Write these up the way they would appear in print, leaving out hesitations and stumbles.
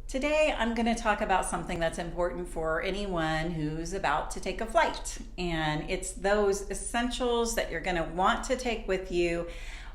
Today, I'm going to talk about something that's important for anyone who's about to take a flight, and it's those essentials that you're going to want to take with you,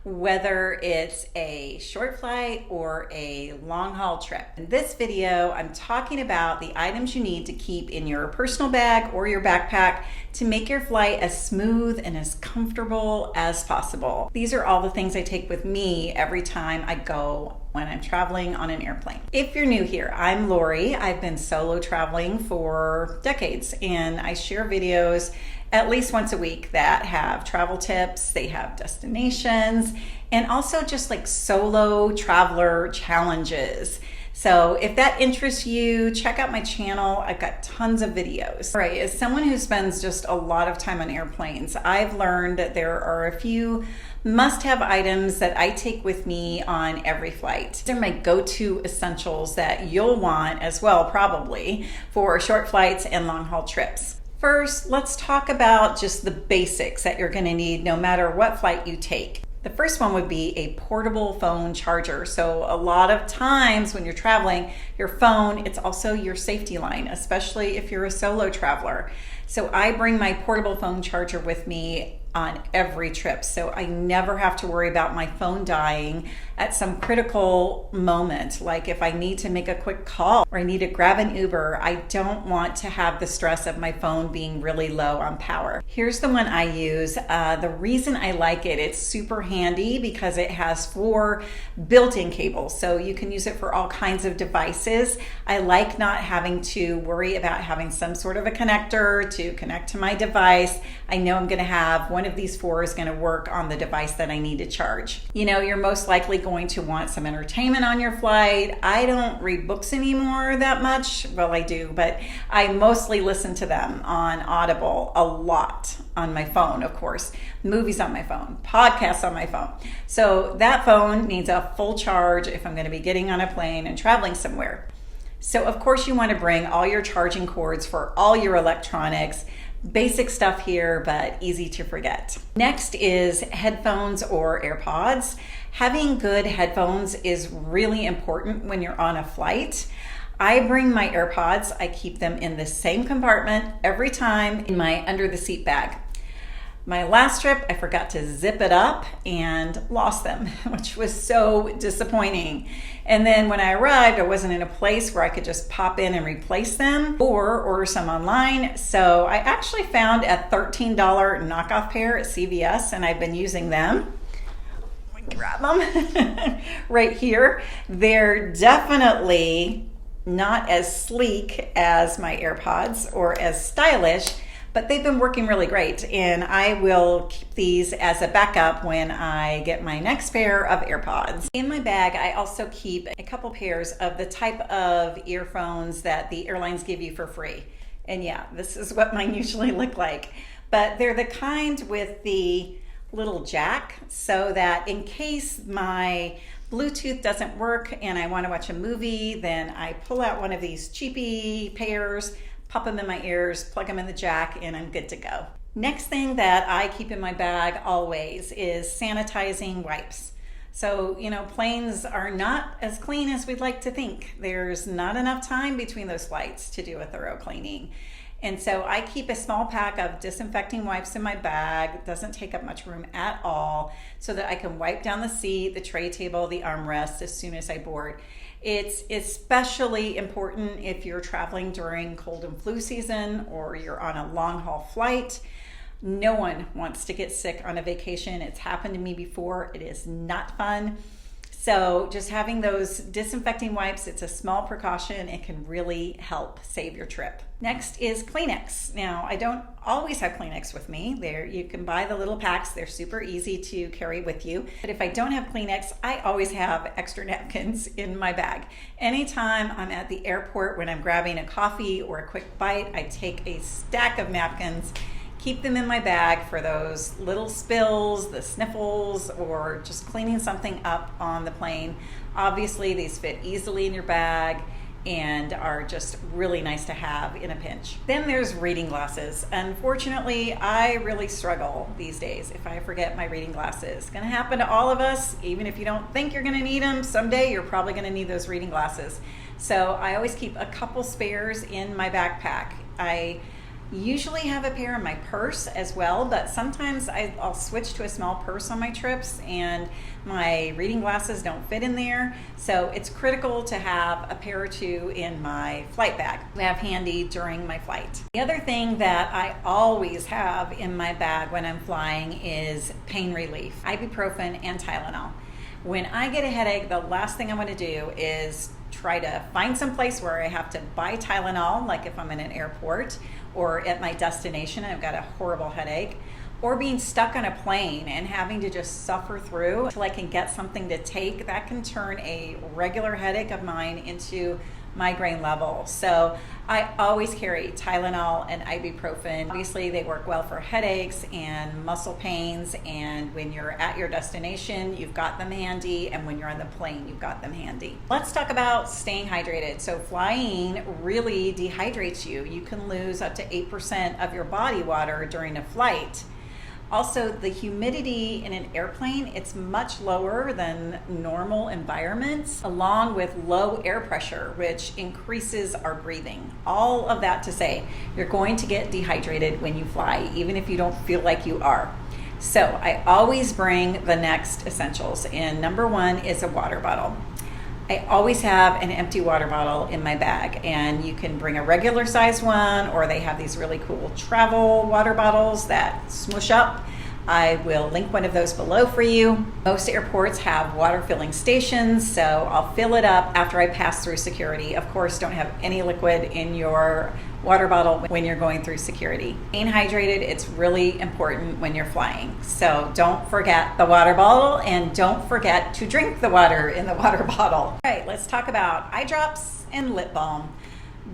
whether it's a short flight or a long haul trip. In this video, I'm talking about the items you need to keep in your personal bag or your backpack to make your flight as smooth and as comfortable as possible. These are all the things I take with me every time I go when I'm traveling on an airplane. If you're new here, I'm Lori. I've been solo traveling for decades, and I share videos at least once a week that have travel tips, they have destinations, and also just like solo traveler challenges. So if that interests you, check out my channel. I've got tons of videos. All right, as someone who spends just a lot of time on airplanes, I've learned that there are a few must-have items that I take with me on every flight. They're my go-to essentials that you'll want as well, probably, for short flights and long-haul trips. First, let's talk about just the basics that you're going to need no matter what flight you take. The first one would be a portable phone charger. So a lot of times when you're traveling, your phone, it's also your safety line, especially if you're a solo traveler. So I bring my portable phone charger with me on every trip. So I never have to worry about my phone dying at some critical moment. Like if I need to make a quick call or I need to grab an Uber, I don't want to have the stress of my phone being really low on power. Here's the one I use. The reason I like it, it's super handy because it has 4 built-in cables. So you can use it for all kinds of devices. I like not having to worry about having some sort of a connector to connect to my device. I know I'm gonna have one of these 4 is gonna work on the device that I need to charge. You know, you're most likely going to want some entertainment on your flight. I don't read books anymore that much. Well, I do, but I mostly listen to them on Audible a lot on my phone, of course. Movies on my phone, podcasts on my phone. So that phone needs a full charge if I'm gonna be getting on a plane and traveling somewhere. So of course you wanna bring all your charging cords for all your electronics. Basic stuff here, but easy to forget. Next is headphones or AirPods. Having good headphones is really important when you're on a flight. I bring my AirPods. I keep them in the same compartment every time in my under the seat bag. My last trip, I forgot to zip it up and lost them, which was so disappointing. And then when I arrived, I wasn't in a place where I could just pop in and replace them or order some online. So I actually found a $13 knockoff pair at CVS, and I've been using them. Grab them right here. They're definitely not as sleek as my AirPods or as stylish, but they've been working really great, and I will keep these as a backup when I get my next pair of AirPods. In my bag, I also keep a couple pairs of the type of earphones that the airlines give you for free. And yeah, this is what mine usually look like. But they're the kind with the little jack, so that in case my Bluetooth doesn't work and I want to watch a movie, then I pull out one of these cheapy pairs, pop them in my ears, plug them in the jack, and I'm good to go. Next thing that I keep in my bag always is sanitizing wipes. So, you know, planes are not as clean as we'd like to think. There's not enough time between those flights to do a thorough cleaning. And so I keep a small pack of disinfecting wipes in my bag. It doesn't take up much room at all, so that I can wipe down the seat, the tray table, the armrest as soon as I board. It's especially important if you're traveling during cold and flu season or you're on a long haul flight. No one wants to get sick on a vacation. It's happened to me before. It is not fun. So just having those disinfecting wipes, it's a small precaution. It can really help save your trip. Next is Kleenex. Now, I don't always have Kleenex with me. There, you can buy the little packs. They're super easy to carry with you. But if I don't have Kleenex, I always have extra napkins in my bag. Anytime I'm at the airport when I'm grabbing a coffee or a quick bite, I take a stack of napkins, keep them in my bag for those little spills, the sniffles, or just cleaning something up on the plane. Obviously, these fit easily in your bag, and are just really nice to have in a pinch. Then there's reading glasses. Unfortunately, I really struggle these days if I forget my reading glasses. It's gonna happen to all of us. Even if you don't think you're gonna need them, someday you're probably gonna need those reading glasses. So I always keep a couple spares in my backpack. I usually have a pair in my purse as well, but sometimes I'll switch to a small purse on my trips and my reading glasses don't fit in there. So it's critical to have a pair or two in my flight bag to have handy during my flight. The other thing that I always have in my bag when I'm flying is pain relief, ibuprofen and Tylenol. When I get a headache, the last thing I want to do is try to find some place where I have to buy Tylenol, like if I'm in an airport or at my destination and I've got a horrible headache, or being stuck on a plane and having to just suffer through until I can get something to take. That can turn a regular headache of mine into migraine level. So I always carry Tylenol and ibuprofen. Obviously they work well for headaches and muscle pains, and when you're at your destination you've got them handy, and when you're on the plane you've got them handy. Let's talk about staying hydrated. So flying really dehydrates you. You can lose up to 8% of your body water during a flight. Also, the humidity in an airplane, it's much lower than normal environments, along with low air pressure, which increases our breathing. All of that to say, you're going to get dehydrated when you fly, even if you don't feel like you are. So I always bring the next essentials, and number one is a water bottle. I always have an empty water bottle in my bag, and you can bring a regular size one, or they have these really cool travel water bottles that smush up. I will link one of those below for you. Most airports have water filling stations, so I'll fill it up after I pass through security. Of course, don't have any liquid in your water bottle when you're going through security. Staying hydrated, it's really important when you're flying. So don't forget the water bottle, and don't forget to drink the water in the water bottle. All right, let's talk about eye drops and lip balm.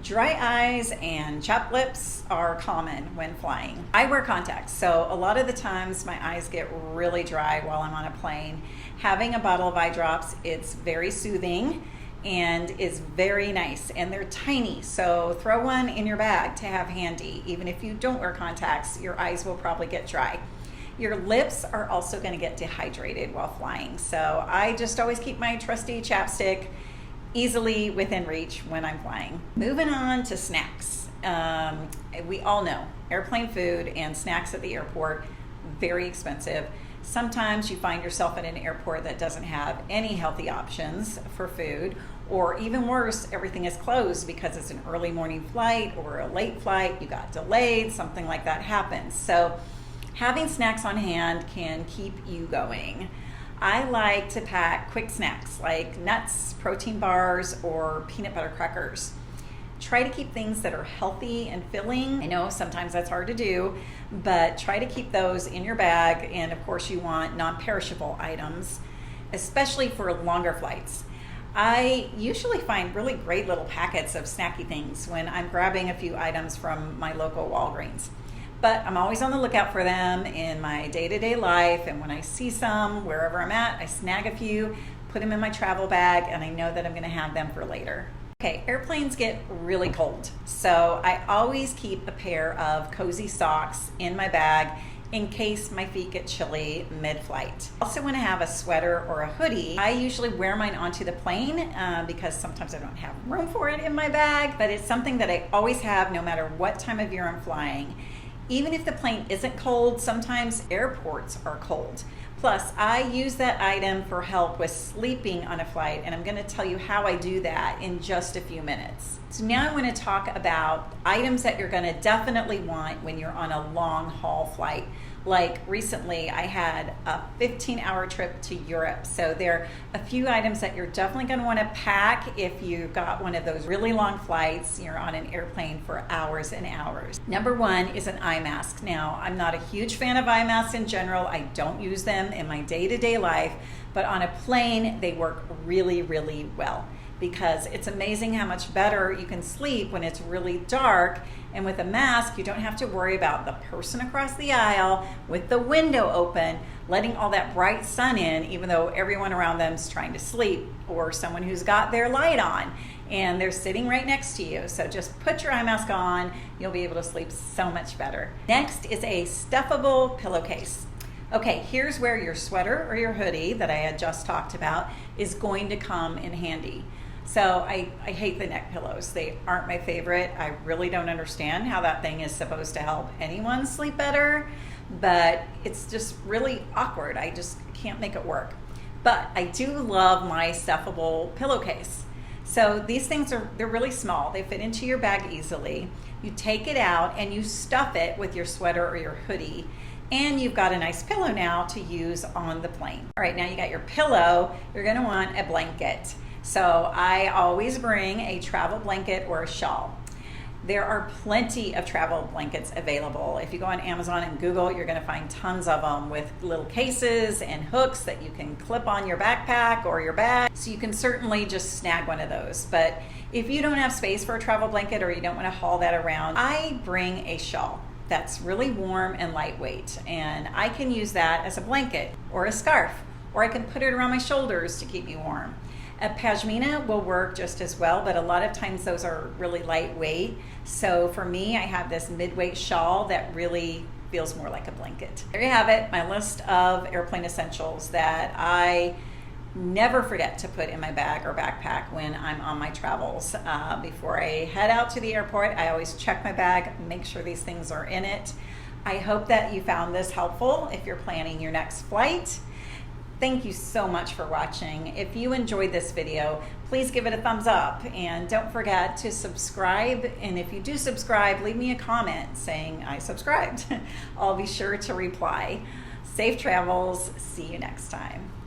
Dry eyes and chapped lips are common when flying. I wear contacts, so a lot of the times my eyes get really dry while I'm on a plane. Having a bottle of eye drops, it's very soothing and is very nice, and they're tiny, so throw one in your bag to have handy. Even if you don't wear contacts, your eyes will probably get dry. Your lips are also going to get dehydrated while flying, so I just always keep my trusty chapstick easily within reach when I'm flying. Moving on to snacks. We all know airplane food and snacks at the airport, very expensive. Sometimes you find yourself in an airport that doesn't have any healthy options for food, or even worse, everything is closed because it's an early morning flight or a late flight, you got delayed, something like that happens. So having snacks on hand can keep you going. I like to pack quick snacks like nuts, protein bars, or peanut butter crackers. Try to keep things that are healthy and filling. I know sometimes that's hard to do, but try to keep those in your bag. And of course you want non-perishable items, especially for longer flights. I usually find really great little packets of snacky things when I'm grabbing a few items from my local Walgreens. But I'm always on the lookout for them in my day-to-day life, and when I see some wherever I'm at, I snag a few, put them in my travel bag, and I know that I'm going to have them for later. Okay, airplanes get really cold, so I always keep a pair of cozy socks in my bag in case my feet get chilly mid-flight. Also want to have a sweater or a hoodie. I usually wear mine onto the plane because sometimes I don't have room for it in my bag, but it's something that I always have no matter what time of year I'm flying. Even if the plane isn't cold, sometimes airports are cold. Plus, I use that item for help with sleeping on a flight, and I'm going to tell you how I do that in just a few minutes. So now I want to talk about items that you're going to definitely want when you're on a long haul flight. Like recently, I had a 15-hour trip to Europe. So there are a few items that you're definitely going to want to pack if you got one of those really long flights. You're on an airplane for hours and hours. Number one is an eye mask. Now, I'm not a huge fan of eye masks in general. I don't use them in my day-to-day life, but on a plane, they work really, really well, because it's amazing how much better you can sleep when it's really dark. And with a mask, you don't have to worry about the person across the aisle with the window open, letting all that bright sun in, even though everyone around them is trying to sleep, or someone who's got their light on. and they're sitting right next to you. So just put your eye mask on, you'll be able to sleep so much better. Next is a stuffable pillowcase. Okay, here's where your sweater or your hoodie that I had just talked about is going to come in handy. So I hate the neck pillows. They aren't my favorite. I really don't understand how that thing is supposed to help anyone sleep better, but it's just really awkward. I just can't make it work. But I do love my stuffable pillowcase. So these things they're really small. They fit into your bag easily. You take it out and you stuff it with your sweater or your hoodie, and you've got a nice pillow now to use on the plane. All right, now you got your pillow, you're gonna want a blanket. So I always bring a travel blanket or a shawl. There are plenty of travel blankets available. If you go on Amazon and Google, you're gonna find tons of them with little cases and hooks that you can clip on your backpack or your bag. So you can certainly just snag one of those. But if you don't have space for a travel blanket or you don't wanna haul that around, I bring a shawl that's really warm and lightweight. And I can use that as a blanket or a scarf, or I can put it around my shoulders to keep me warm. A pashmina will work just as well, but a lot of times those are really lightweight. So for me, I have this mid-weight shawl that really feels more like a blanket. There you have it, my list of airplane essentials that I never forget to put in my bag or backpack when I'm on my travels. Before I head out to the airport, I always check my bag, make sure these things are in it. I hope that you found this helpful if you're planning your next flight. Thank you so much for watching. If you enjoyed this video, please give it a thumbs up and don't forget to subscribe. And if you do subscribe, leave me a comment saying I subscribed. I'll be sure to reply. Safe travels. See you next time.